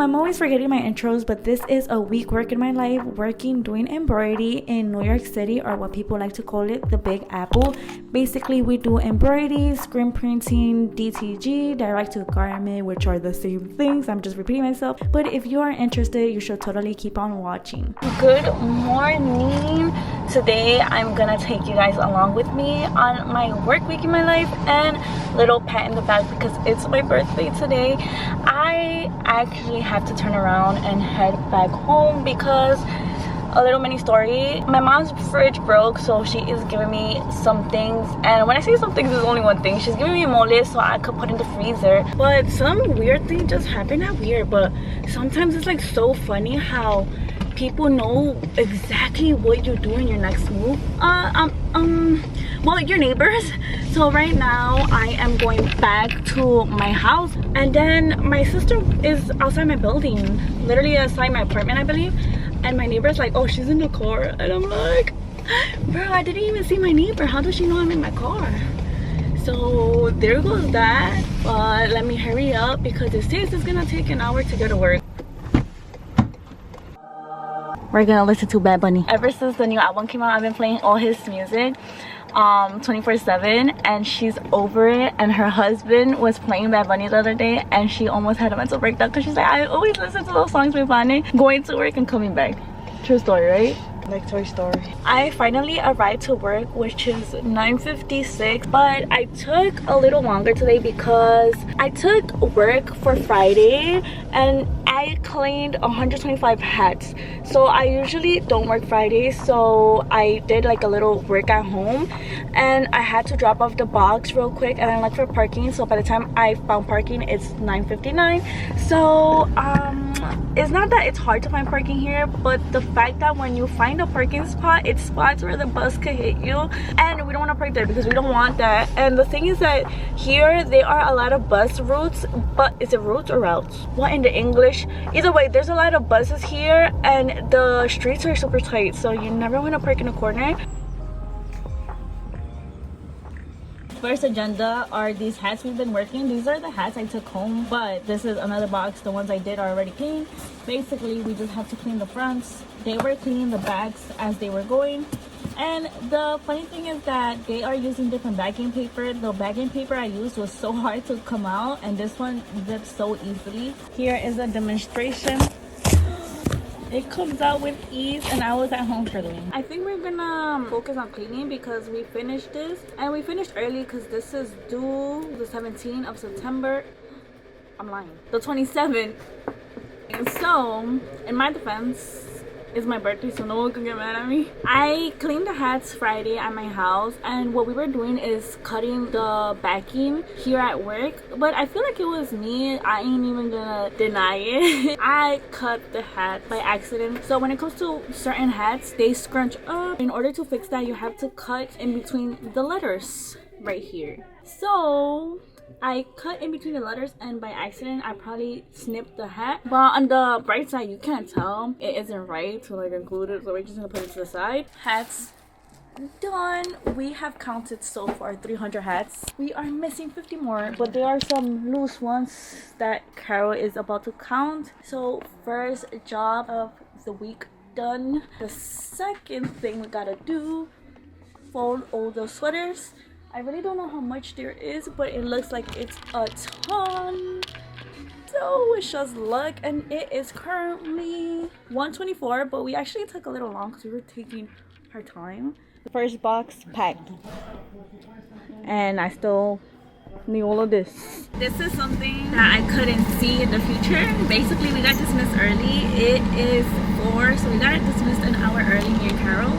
I'm always forgetting my intros, but this is a week work in my life doing embroidery in New York City, or what people like to call it, the Big Apple. Basically, we do embroidery, screen printing, DTG, direct to garment, which are the same things. I'm just repeating myself, but if you are interested, you should totally keep on watching. Good morning. Today I'm gonna take you guys along with me on my work week in my life and little pat in the back because it's my birthday today. I actually have to turn around and head back home because a little mini story, my mom's fridge broke, so she is giving me some things, and when I say some things, there's only one thing. She's giving me mole so I could put in the freezer, but some weird thing just happened. Not weird, but sometimes it's like so funny how people know exactly what you do in your next move. Well, your neighbors. So right now I am going back to my house, and then my sister is outside my building, literally outside my apartment, I believe. And my neighbor's like, oh, she's in the car. And I'm like, bro, I didn't even see my neighbor. How does she know I'm in my car? So there goes that. But let me hurry up because it says it's gonna take an hour to go to work. We're gonna listen to Bad Bunny. Ever since the new album came out, I've been playing all his music 24/7, and she's over it. And her husband was playing Bad Bunny the other day, and she almost had a mental breakdown because she's like, I always listen to those songs with Bunny going to work and coming back. True story, right? Like Toy Story. I finally arrived to work, which is 9:56, but I took a little longer today because I took work for Friday and I cleaned 125 hats. So I usually don't work Fridays, so I did like a little work at home, and I had to drop off the box real quick and I looked for parking. So by the time I found parking, it's 9:59. So it's not that it's hard to find parking here, but the fact that when you find a parking spot, it's spots where the bus could hit you, and we don't want to park there because we don't want that. And the thing is that here there are a lot of bus routes, but is it routes or routes? What in the English? Either way, there's a lot of buses here and the streets are super tight, so you never want to park in a corner. First agenda are these hats we've been working. These are the hats I took home, but this is another box. The ones I did are already clean. Basically, we just have to clean the fronts. They were cleaning the backs as they were going. And the funny thing is that they are using different bagging paper. The bagging paper I used was so hard to come out, and this one zips so easily. Here is a demonstration. It comes out with ease, and I was at home for them. I think we're gonna focus on cleaning because we finished this, and we finished early because this is due the 17th of September. I'm lying, the 27th. And so, in my defense, it's my birthday, so no one can get mad at me. I cleaned the hats Friday at my house, and what we were doing is cutting the backing here at work. But I feel like it was me. I ain't even gonna deny it. I cut the hat by accident. So when it comes to certain hats, they scrunch up. In order to fix that, you have to cut in between the letters right here. So I cut in between the letters, and by accident I probably snipped the hat. But on the bright side, you can't tell. It isn't right to like include it, so we're just gonna put it to the side. Hats done. We have counted so far 300 hats. We are missing 50 more, but there are some loose ones that Carol is about to count. So first job of the week done. The second thing we gotta do, fold all the sweaters. I really don't know how much there is, but it looks like it's a ton. So wish us luck. And it is currently 1:24, but we actually took a little long because we were taking our time. The first box packed, and I still need all of this. This is something that I couldn't see in the future. Basically, we got dismissed early. It is 4, so we got dismissed an hour early, me and Carol,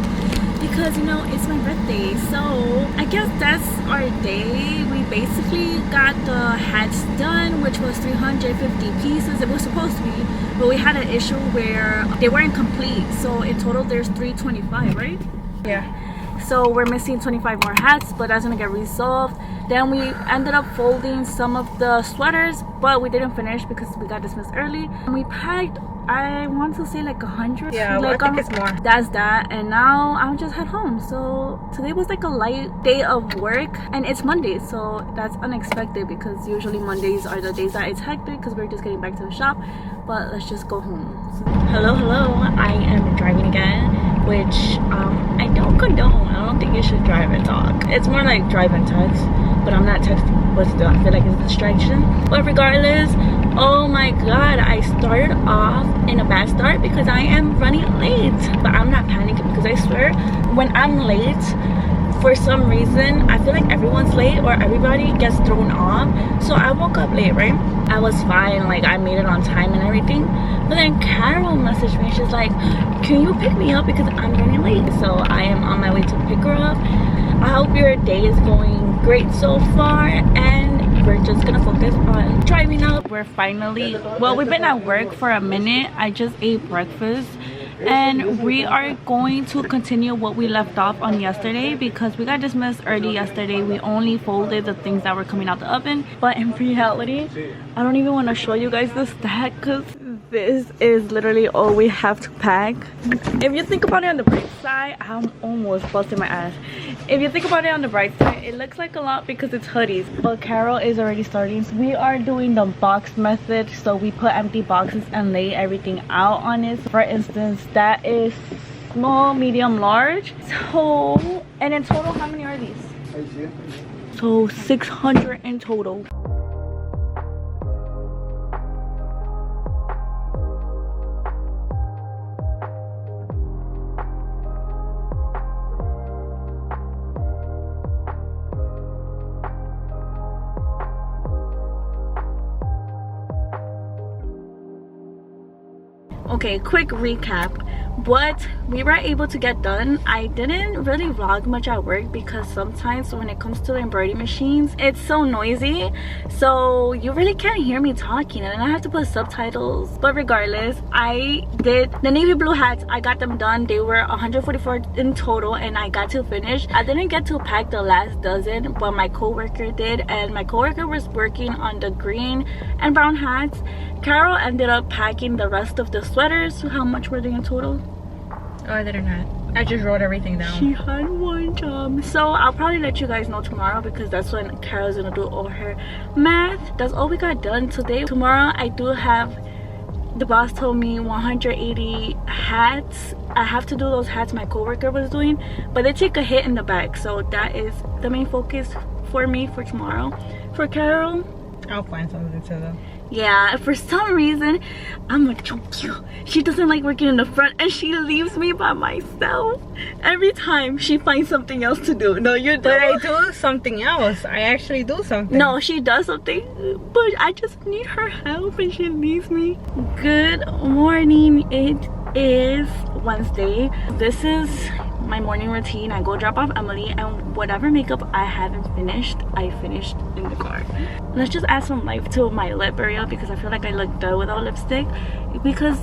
because you know it's my birthday. So I guess that's our day. We basically got the hats done, which was 350 pieces. It was supposed to be, but we had an issue where they weren't complete, so in total there's 325, right? Yeah, so we're missing 25 more hats, but that's gonna get resolved. Then we ended up folding some of the sweaters, but we didn't finish because we got dismissed early. And we packed, I want to say like 100. Yeah, like, I think it's more. That's that. And now I'll just head home. So today was like a light day of work, and it's Monday, so that's unexpected because usually Mondays are the days that it's hectic because we're just getting back to the shop. But let's just go home. So, hello, I am driving again, which I don't condone. I don't think you should drive and talk. It's more like drive and text, but I'm not texting, but still I feel like it's a distraction. But regardless, oh my god, I started off in a bad start because I am running late. But I'm not panicking because I swear when I'm late, for some reason I feel like everyone's late or everybody gets thrown off. So I woke up late, right? I was fine, like I made it on time and everything, but then Carol messaged me. She's like, can you pick me up because I'm running late? So I am on my way to pick her up. I hope your day is going great so far, and we're just gonna focus on driving out. We're finally, well, we've been at work for a minute. I just ate breakfast and we are going to continue what we left off on yesterday because we got dismissed early yesterday. We only folded the things that were coming out the oven, but in reality I don't even want to show you guys the stack because this is literally all we have to pack. If you think about it on the bright side, I'm almost busting my ass. If you think about it on the bright side, it looks like a lot because it's hoodies, but Carol is already starting. We are doing the box method, so we put empty boxes and lay everything out on it. For instance, that is small, medium, large. So, and in total, how many are these? So 600 in total. Okay, quick recap. What we were able to get done, I didn't really vlog much at work because sometimes when it comes to the embroidery machines, it's so noisy, so you really can't hear me talking, and I have to put subtitles. But regardless, I did the navy blue hats. I got them done. They were 144 in total, and I got to finish. I didn't get to pack the last dozen, but my co-worker did, and my co-worker was working on the green and brown hats. Carol ended up packing the rest of the sweaters. So how much were they in total? Oh, I did not. I just wrote everything down. She had one job. So I'll probably let you guys know tomorrow because that's when Carol's gonna do all her math. That's all we got done today. Tomorrow I do have, the boss told me 180 hats. I have to do those hats my coworker was doing, but they take a hit in the back. So that is the main focus for me for tomorrow. For Carol, I'll find something to do. yeah, for some reason I'm like, she doesn't like working in the front and she leaves me by myself every time. She finds something else to do. No, you don't. But I do something else. I actually do something. No, she does something, but I just need her help and she leaves me. Good morning. It is Wednesday. This is my morning routine. I go drop off Emily, and whatever makeup I haven't finished, I finished in the car. Let's just add some life to my lip area because I feel like I look dull without lipstick, because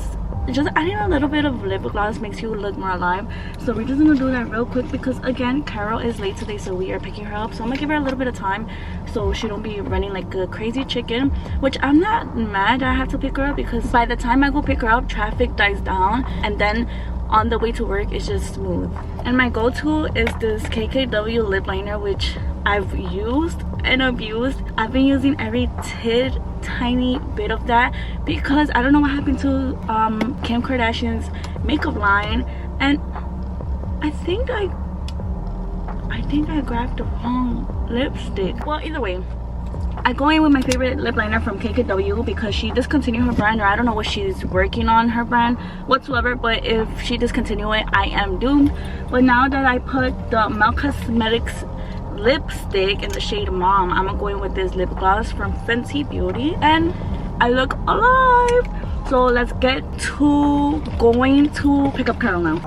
just adding a little bit of lip gloss makes you look more alive. So we're just gonna do that real quick because again, Carol is late today, so we are picking her up. So I'm gonna give her a little bit of time so she don't be running like a crazy chicken, which I'm not mad that I have to pick her up because by the time I go pick her up, traffic dies down, and then on the way to work it's just smooth. And my go-to is this KKW lip liner, which I've used and abused. I've been using every tiny bit of that because I don't know what happened to Kim Kardashian's makeup line, and I think I grabbed the wrong lipstick. Well, either way, I go in with my favorite lip liner from KKW because she discontinued her brand, or I don't know what she's working on her brand whatsoever, but if she discontinue it, I am doomed. But now that I put the Mel Cosmetics lipstick in the shade Mom, I'm gonna go in with this lip gloss from Fenty Beauty and I look alive. So let's get to going to pick up Carol now.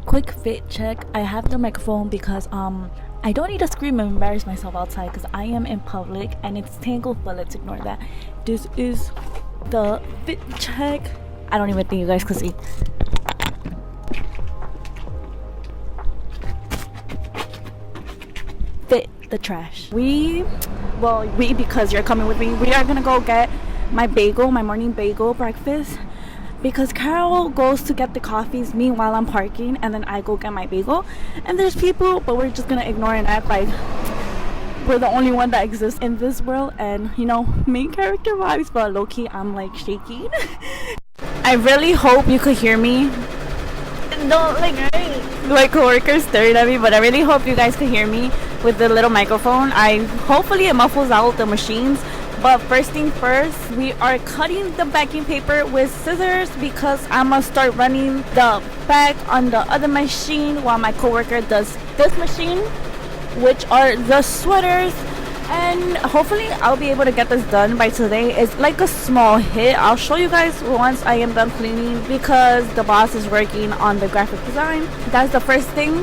Quick fit check. I have the microphone because I don't need to scream and embarrass myself outside because I am in public and it's tangled, but let's ignore that. This is the fit check. I don't even think you guys can see. Fit the trash. We because you're coming with me, we are gonna go get my morning bagel breakfast, because Carol goes to get the coffees meanwhile I'm parking, and then I go get my bagel. And there's people, but we're just gonna ignore and act like we're the only one that exists in this world, and you know, main character vibes. But low-key I'm like shaking. I really hope you could hear me. Don't like my coworkers staring at me, but I really hope you guys could hear me with the little microphone. Hopefully it muffles out the machines. But first thing first, we are cutting the backing paper with scissors, because I'm gonna start running the back on the other machine while my coworker does this machine, which are the sweaters. And hopefully I'll be able to get this done by today. It's like a small hit. I'll show you guys once I am done cleaning, because the boss is working on the graphic design. That's the first thing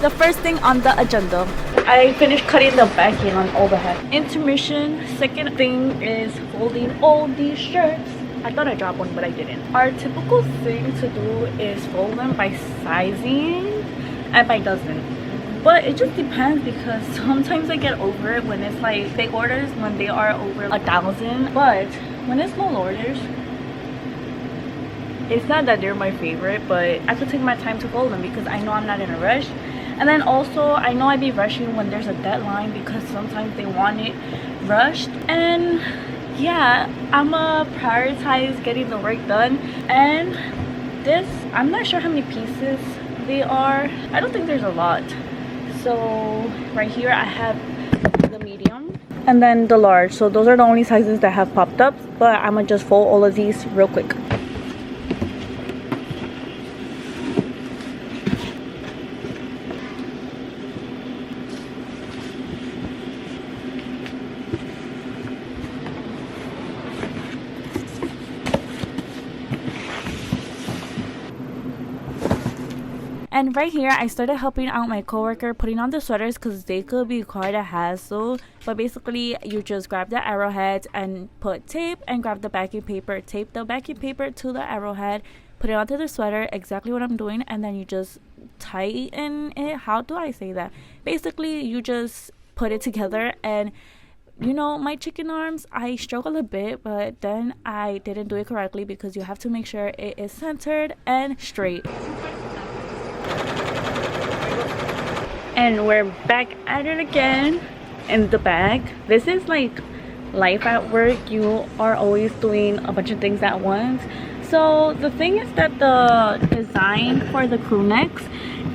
the first thing on the agenda. I finished cutting the backing on all the head. Intermission. Second thing is folding all these shirts. I thought I dropped one, but I didn't. Our typical thing to do is fold them by sizing and by dozen. But it just depends, because sometimes I get over it when it's like big orders, when they are over 1,000. But when it's small orders, it's not that they're my favorite, but I could take my time to fold them because I know I'm not in a rush. And then also I know I'd be rushing when there's a deadline, because sometimes they want it rushed. And yeah, I'ma prioritize getting the work done. And this, I'm not sure how many pieces they are. I don't think there's a lot. So right here I have the medium and then the large. So those are the only sizes that have popped up, but I'm gonna just fold all of these real quick. And right here, I started helping out my coworker putting on the sweaters, because they could be quite a hassle. But basically, you just grab the arrowhead and put tape, and grab the backing paper, tape the backing paper to the arrowhead, put it onto the sweater, exactly what I'm doing, and then you just tighten it. How do I say that? Basically, you just put it together. And you know, my chicken arms, I struggle a bit, but then I didn't do it correctly, because you have to make sure it is centered and straight. And we're back at it again in the bag. This is like life at work. You are always doing a bunch of things at once. So the thing is that the design for the crew necks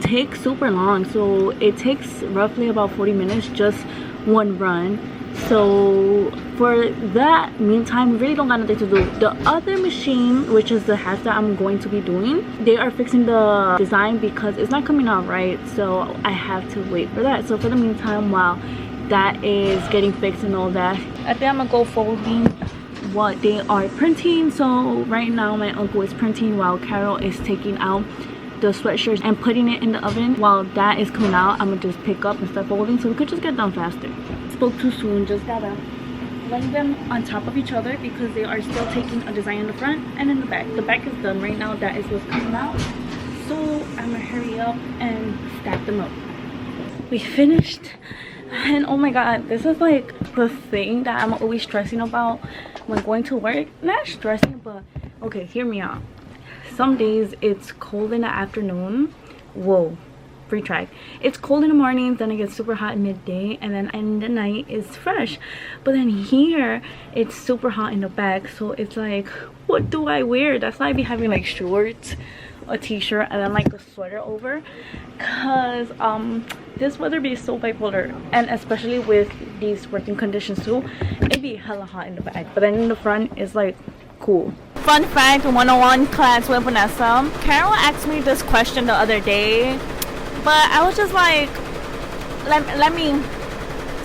takes super long. So it takes roughly about 40 minutes, just one run. So for that meantime, we really don't got nothing to do. The other machine, which is the hats that I'm going to be doing, they are fixing the design because it's not coming out right. So I have to wait for that. So for the meantime, while that is getting fixed and all that, I think I'm gonna go folding what they are printing. So right now my uncle is printing while Carol is taking out the sweatshirts and putting it in the oven. While that is coming out, I'm gonna just pick up and start folding so we could just get done faster. Spoke too soon, just gotta lay them on top of each other because they are still taking a design in the front and in the back. The back is done right now, that is what's coming out. So I'm gonna hurry up and stack them up. We finished, and oh my god, this is like the thing that I'm always stressing about when going to work. Not stressing, but okay, hear me out. Some days it's cold in the afternoon. Whoa, free track. It's cold in the morning, then it gets super hot in midday, and then in the night it's fresh. But then here it's super hot in the back, so it's like, what do I wear? That's why I be having like shorts, a t-shirt, and then like a sweater over, because this weather be so bipolar, and especially with these working conditions too, it be hella hot in the back, but then in the front it's like cool. Fun fact 101 class with Vanessa. Carol asked me this question the other day, but I was just like, let me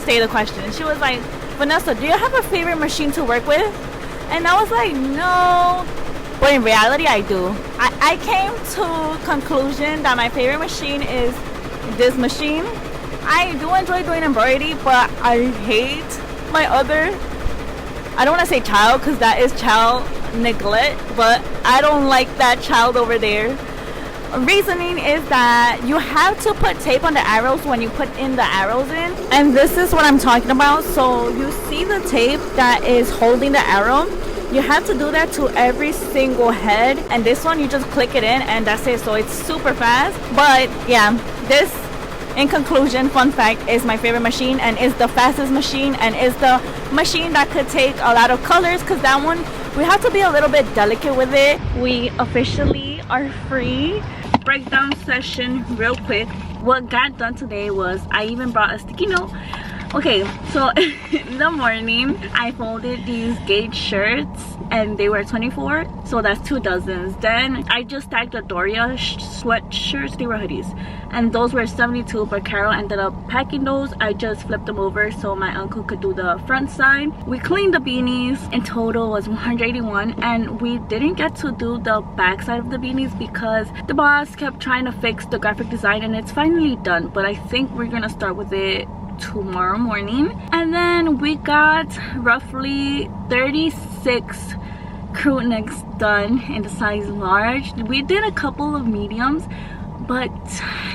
say the question. She was like, Vanessa, do you have a favorite machine to work with? And I was like, no. But in reality, I do. I came to conclusion that my favorite machine is this machine. I do enjoy doing embroidery, but I hate my other, I don't want to say child because that is child neglect, but I don't like that child over there. Reasoning is that you have to put tape on the arrows when you put in the arrows in, and this is what I'm talking about. So you see the tape that is holding the arrow, you have to do that to every single head, and this one you just click it in and that's it. So it's super fast. But yeah, this, in conclusion, fun fact, is my favorite machine and is the fastest machine and is the machine that could take a lot of colors, because that one we have to be a little bit delicate with it. We officially are free. Breakdown session real quick. What got done today was I even brought a sticky note. Okay, so in the morning I folded these gauge shirts and they were 24, so that's 2 dozens. Then I just stacked the Doria sweatshirts, they were hoodies, and those were 72, but Carol ended up packing those. I just flipped them over so my uncle could do the front side. We cleaned the beanies. In total was 181, and we didn't get to do the back side of the beanies because the boss kept trying to fix the graphic design, and it's finally done, but I think we're gonna start with it tomorrow morning. And then we got roughly 36 crew necks done in the size large. We did a couple of mediums, but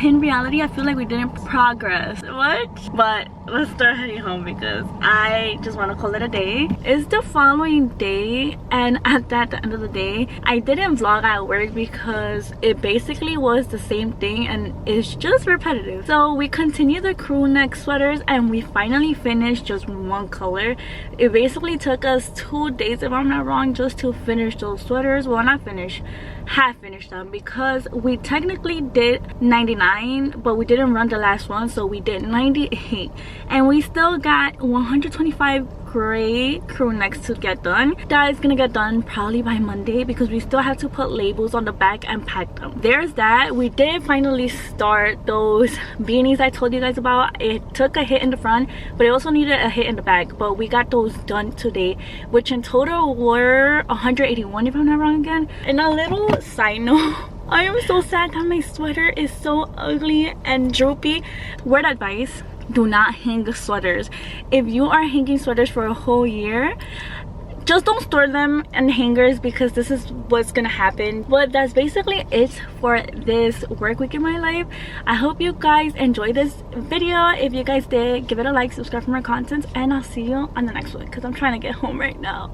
in reality I feel like we didn't progress much. But let's start heading home because I just want to call it a day. It's the following day, and at the end of the day I didn't vlog at work because it basically was the same thing and it's just repetitive. So we continued the crew neck sweaters and we finally finished just one color. It basically took us 2 days, if I'm not wrong, just to finish those sweaters. Well, not finish, half finished them, because we technically did 99 but we didn't run the last one, so we did 98, and we still got 125 gray crew necks to get done. That is gonna get done probably by Monday because we still have to put labels on the back and pack them. There's that. We did finally start those beanies I told you guys about. It took a hit in the front, but it also needed a hit in the back, but we got those done today, which in total were 181 if I'm not wrong again. And a little side note, I am so sad that my sweater is so ugly and droopy. Word advice: do not hang sweaters. If you are hanging sweaters for a whole year, just don't store them in hangers, because this is what's gonna happen. But that's basically it for this work week in my life. I hope you guys enjoyed this video. If you guys did, give it a like, subscribe for more content, and I'll see you on the next one because I'm trying to get home right now.